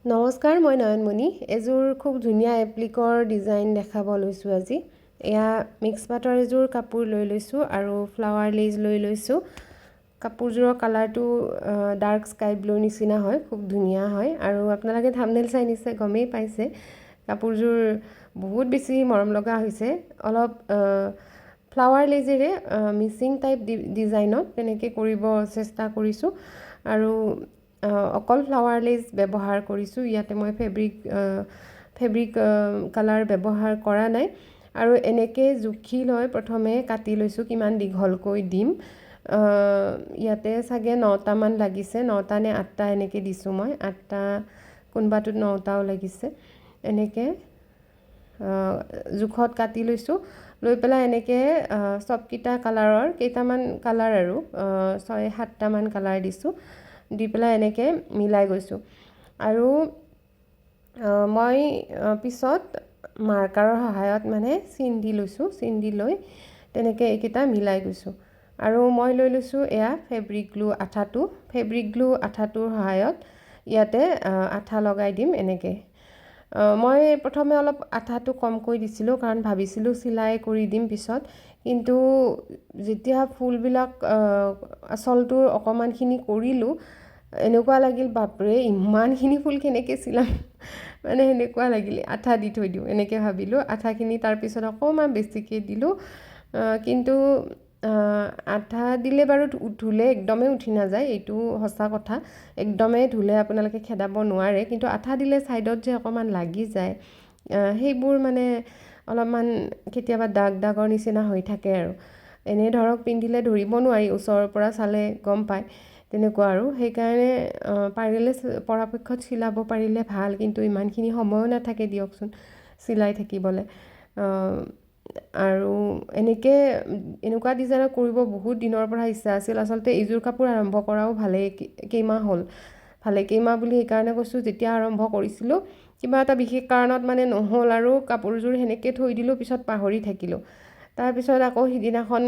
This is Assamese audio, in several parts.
নমস্কাৰ, মই নয়নমণি। এযোৰ খুব ধুনীয়া এপ্লিকৰ ডিজাইন দেখাব লৈছোঁ আজি। এয়া মিক্স পাটৰ এযোৰ কাপোৰ লৈ লৈছোঁ আৰু ফ্লাৱাৰ লেজ লৈ লৈছোঁ। কাপোৰযোৰৰ কালাৰটো ডাৰ্ক স্কাই ব্লুৰ নিচিনা হয়, খুব ধুনীয়া হয় আৰু আপোনালোকে থাম্বনেইল চাই নিশ্চয় গমেই পাইছে। কাপোৰযোৰ বহুত বেছি মৰম লগা হৈছে। অলপ ফ্লাৱাৰ লেজেৰে মিচিং টাইপ ডিজাইনত তেনেকৈ কৰিব চেষ্টা কৰিছোঁ আৰু অকল ফ্লাৱাৰ লেজ ব্যৱহাৰ কৰিছোঁ। ইয়াতে মই ফেব্ৰিক কালাৰ ব্যৱহাৰ কৰা নাই আৰু এনেকৈ জুখি লৈ প্ৰথমে কাটি লৈছোঁ কিমান দীঘলকৈ দিম। ইয়াতে চাগে 9টামান লাগিছে, 9টা নে 8টা এনেকৈ দিছোঁ মই। 8টা, কোনোবাটোত 9টাও লাগিছে। এনেকৈ জোখত কাটি লৈছোঁ। লৈ পেলাই এনেকৈ চবকেইটা কালাৰৰ কেইটামান কালাৰ আৰু 6-7টামান কালাৰ দিছোঁ, দি পেলাই এনেকৈ মিলাই গৈছোঁ। আৰু মই পিছত মাৰ্কাৰৰ সহায়ত মানে চিন দি লৈছোঁ, চিন দি লৈ তেনেকৈ এইকেইটা মিলাই গৈছোঁ। আৰু মই লৈ লৈছোঁ এয়া ফেব্ৰিক গ্লু আঠাটো। ফেব্ৰিক গ্লু আঠাটোৰ সহায়ত ইয়াতে আঠা লগাই দিম এনেকৈ। মই প্ৰথমে অলপ আঠাটো কমকৈ দিছিলোঁ কাৰণ ভাবিছিলোঁ চিলাই কৰি দিম পিছত, কিন্তু যেতিয়া ফুলবিলাক আঁচলটোৰ অকণমানখিনি কৰিলোঁ এনেকুৱা লাগিল বাপৰে ইমানখিনি ফুল কেনেকৈ চিলাম, মানে সেনেকুৱা লাগিল। আঠা দি থৈ দিওঁ এনেকৈ ভাবিলোঁ। আঠাখিনি তাৰপিছত অকণমান বেছিকৈ দিলোঁ, কিন্তু আঠা দিলে বাৰু ধুলে একদমেই উঠি নাযায়, এইটো সঁচা কথা। একদমেই ধুলে আপোনালোকে খেদাব নোৱাৰে, কিন্তু আঠা দিলে ছাইডত যে অকণমান লাগি যায় সেইবোৰ মানে অলপমান কেতিয়াবা দাগৰ নিচিনা হৈ থাকে আৰু। এনেই ধৰক পিন্ধিলে ধৰিব নোৱাৰি, ওচৰৰ পৰা চালে গম পায় তেনেকুৱা আৰু। সেইকাৰণে পাৰিলে পৰাপক্ষত চিলাব পাৰিলে ভাল, কিন্তু ইমানখিনি সময়ো নাথাকে দিয়কচোন চিলাই থাকিবলৈ। আৰু এনেকুৱা ডিজাইনৰ কৰিব বহুত দিনৰ পৰা ইচ্ছা আছিল। আচলতে এইযোৰ কাপোৰ আৰম্ভ কৰাও কেইমাহ হ'ল। কেইমাহ বুলি সেইকাৰণে কৈছোঁ, যেতিয়া আৰম্ভ কৰিছিলোঁ কিবা এটা বিশেষ কাৰণত মানে নহ'ল আৰু কাপোৰযোৰ সেনেকৈ থৈ দিলোঁ, পিছত পাহৰি থাকিলোঁ। তাৰপিছত আকৌ সিদিনাখন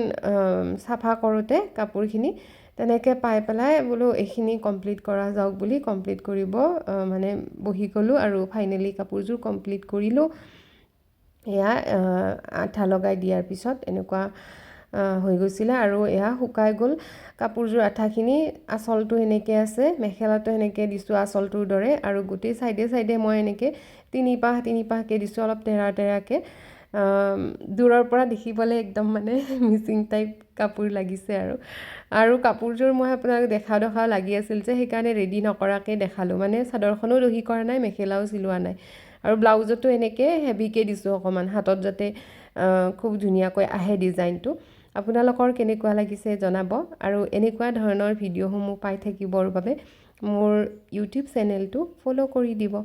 চাফা কৰোঁতে কাপোৰখিনি তেনেকৈ পাই পেলাই বোলো এইখিনি কমপ্লিট কৰা যাওক বুলি কমপ্লিট কৰিব মানে বহি গ'লোঁ আৰু ফাইনেলি কাপোৰযোৰ কমপ্লিট কৰিলোঁ। এয়া আঠা লগাই দিয়াৰ পিছত এনেকুৱা হৈ গৈছিলে আৰু এয়া শুকাই গ'ল কাপোৰযোৰ। আঠাখিনি আঁচলটো এনেকৈ আছে, মেখেলাটো এনেকৈ দিছোঁ আঁচলটোৰ দৰে, আৰু গোটেই চাইডে মই এনেকৈ তিনিপাহকৈ দিছোঁ, অলপ তেৰাকৈ। দূৰৰ পৰা দেখিবলৈ একদম মানে মিচিং টাইপ কাপোৰ লাগিছে আৰু কাপোৰযোৰ মই আপোনাক দেখাও লাগি আছিল যে সেইকাৰণে ৰেডি নকৰাকৈ দেখালোঁ। মানে চাদৰখনো দহি কৰা নাই, মেখেলাও চিলোৱা নাই, আৰু ব্লাউজতো এনেকৈ হেভিকৈ দিছোঁ অকণমান, হাতত যাতে খুব ধুনীয়াকৈ আহে ডিজাইনটো। আপোনালোকৰ কেনেকুৱা লাগিছে জনাব, আৰু এনেকুৱা ধৰণৰ ভিডিঅ'সমূহ পাই থাকিবৰ বাবে মোৰ ইউটিউব চেনেলটো ফ'ল' কৰি দিব।